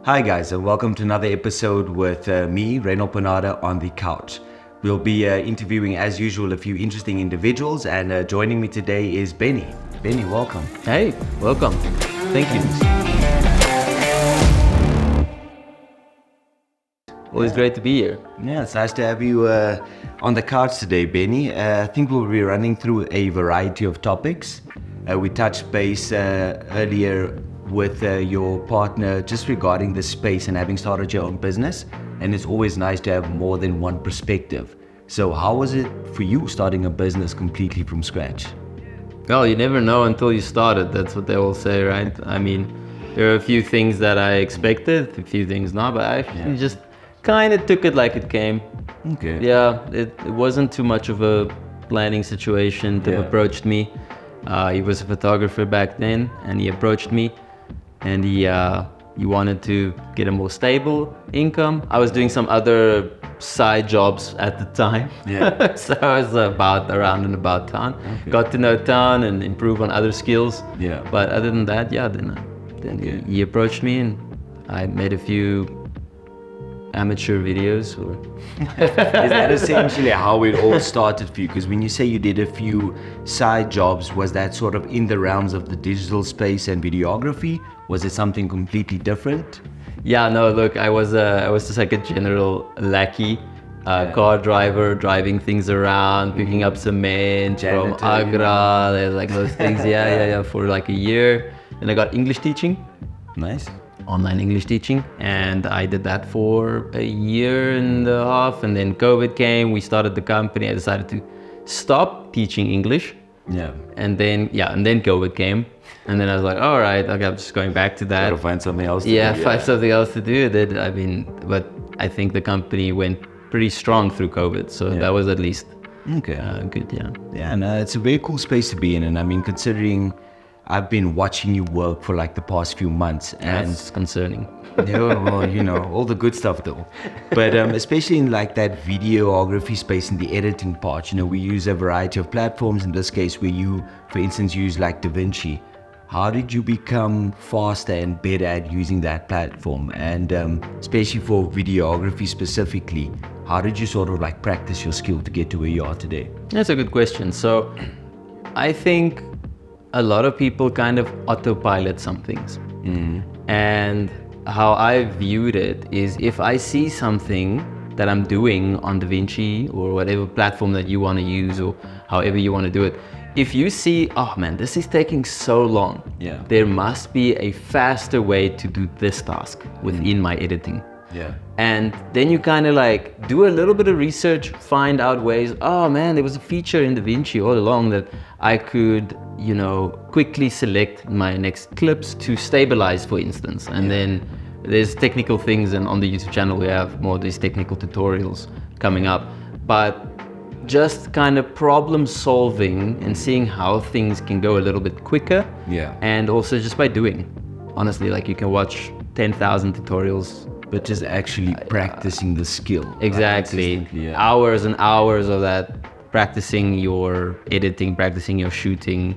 Hi guys, and welcome to another episode with me, Reynold Panada, on the couch. We'll be interviewing, as usual, a few interesting individuals, and joining me today is Bennie. Bennie, welcome. Hey, welcome. Thank you. Always great to be here. Yeah, it's nice to have you on the couch today, Bennie. I think we'll be running through a variety of topics. We touched base earlier with your partner just regarding the space and having started your own business, and it's always nice to have more than one perspective. So how was it for you starting a business completely from scratch? Well, you never know until you start it. That's what they all say, right? I mean, there are a few things that I expected, a few things not, but I actually just kind of took it like it came. Okay. Yeah, it wasn't too much of a planning situation. Tim approached me. He was a photographer back then, and he approached me, and he wanted to get a more stable income. I was doing some other side jobs at the time. Yeah. So I was around and about town. Okay. Got to know town and improve on other skills. Yeah. But other than that, then he approached me, and I made a few amateur videos. Is that essentially how it all started for you? Because when you say you did a few side jobs, was that sort of in the realms of the digital space and videography? Was it something completely different? Yeah, no, look, I was just like a general lackey, car driver, driving things around, picking up cement from Agra, like those things. Yeah, for like a year. Then I got English teaching. Nice. Online English teaching, and I did that for a year and a half, and then COVID came. We started the company. I decided to stop teaching English. Yeah. And then COVID came, and then I was like, all right, okay, I'm just going back to that. Gotta find something else to do. Find something else to do. But I think the company went pretty strong through COVID, so that was at least good. Yeah, no, it's a very cool space to be in, and I mean, considering I've been watching you work for like the past few months, and that's concerning. Yeah, well, all the good stuff though. But especially in like that videography space and the editing part, we use a variety of platforms. In this case, where you, for instance, use like DaVinci. How did you become faster and better at using that platform? And especially for videography specifically, how did you sort of like practice your skill to get to where you are today? That's a good question. So I think a lot of people kind of autopilot some things. And how I viewed it is, if I see something that I'm doing on DaVinci or whatever platform that you want to use, or however you want to do it, if you see, oh man, this is taking so long, there must be a faster way to do this task within my editing. Yeah. And then you kind of like do a little bit of research, find out ways, oh man, there was a feature in DaVinci all along that I could, quickly select my next clips to stabilize, for instance. And then there's technical things, and on the YouTube channel we have more of these technical tutorials coming up. But just kind of problem solving and seeing how things can go a little bit quicker. Yeah. And also just by doing. Honestly, like you can watch 10,000 tutorials. But just actually practicing the skill. Exactly. Hours and hours of that, practicing your editing, practicing your shooting.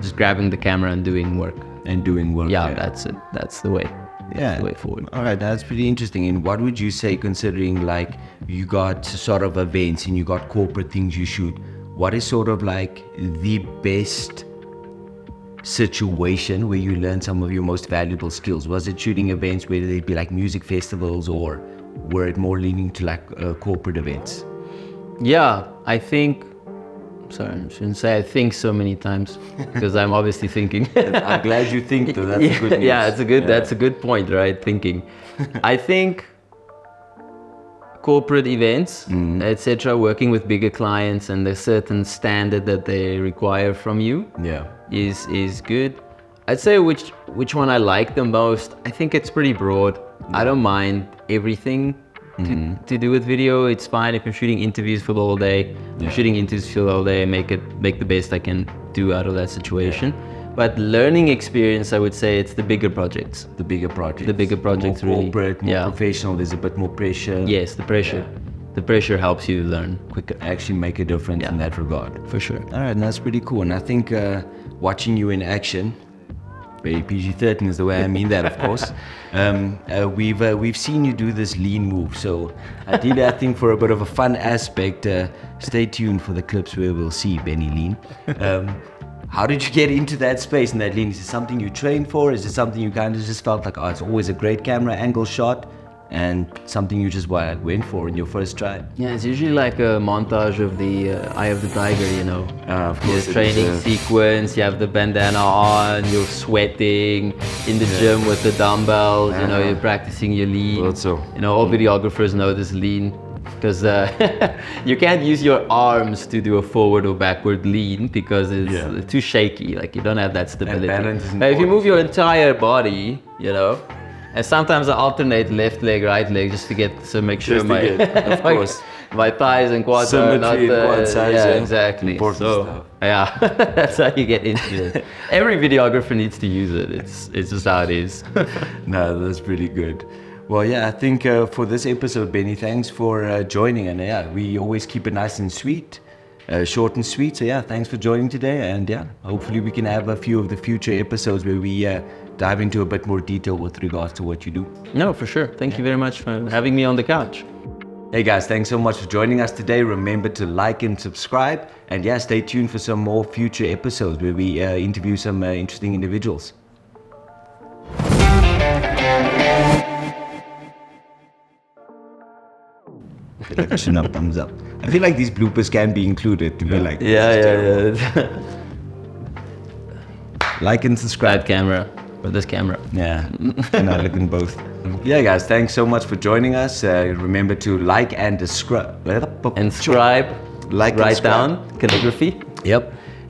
Just grabbing the camera and doing work. That's it. That's the way. That's the way forward. All right, that's pretty interesting. And what would you say, considering like you got sort of events and you got corporate things you shoot, what is sort of like the best situation where you learn some of your most valuable skills? Was it shooting events, whether they'd be like music festivals, or were it more leaning to like corporate events? Yeah, I think, sorry, I shouldn't say I think so many times, because I'm obviously thinking. I'm glad you think though, that's good news. Yeah, that's a good point, right? Thinking. I think corporate events, etc., working with bigger clients and the certain standard that they require from you is good. I'd say which one I like the most. I think it's pretty broad. I don't mind everything to do with video. It's fine if I'm shooting interviews for the whole day. I'm shooting interviews for the whole day, make the best I can do out of that situation. But learning experience, I would say it's the bigger projects. The bigger projects. The bigger projects, more really. Corporate, more professional. There's a bit more pressure. Yes, the pressure. The pressure helps you learn quicker. Actually make a difference in that regard. For sure. All right, and that's pretty cool. And I think watching you in action, Very PG-13 is the way I mean that, of course. We've seen you do this lean move, so ideally, I think for a bit of a fun aspect, stay tuned for the clips where we'll see Bennie lean. How did you get into that space and that lean? Is it something you trained for? Is it something you kind of just felt like, oh, it's always a great camera angle shot? And something you just went for in your first try? Yeah, it's usually like a montage of the Eye of the Tiger, you know. Of course. The training sequence, you have the bandana on, you're sweating in the gym with the dumbbells, you know, you're practicing your lean. Also. You know, all videographers know this lean because you can't use your arms to do a forward or backward lean because it's too shaky, like you don't have that stability. But if you move your entire body, you know, and sometimes I alternate left leg, right leg, just to make sure my thighs and quads are not quad size, yeah, exactly. Important stuff. Yeah, that's how you get into it. Every videographer needs to use it. It's just how it is. No, that's pretty good. Well, yeah, I think for this episode, Bennie, thanks for joining. And yeah, we always keep it nice and sweet, short and sweet. So yeah, thanks for joining today. And yeah, hopefully we can have a few of the future episodes where we dive into a bit more detail with regards to what you do. No, for sure. Thank you very much for having me on the couch. Hey guys, thanks so much for joining us today. Remember to like and subscribe. And yeah, stay tuned for some more future episodes where we interview some interesting individuals. I feel like I shouldn't have thumbs up. I feel like these bloopers can be included to be like, Yeah. like and subscribe. Bad camera. For this camera. Yeah, and I look in both. Yeah, guys, thanks so much for joining us. Remember to like and subscribe. And scribe. Like write and subscribe. down calligraphy. Yep.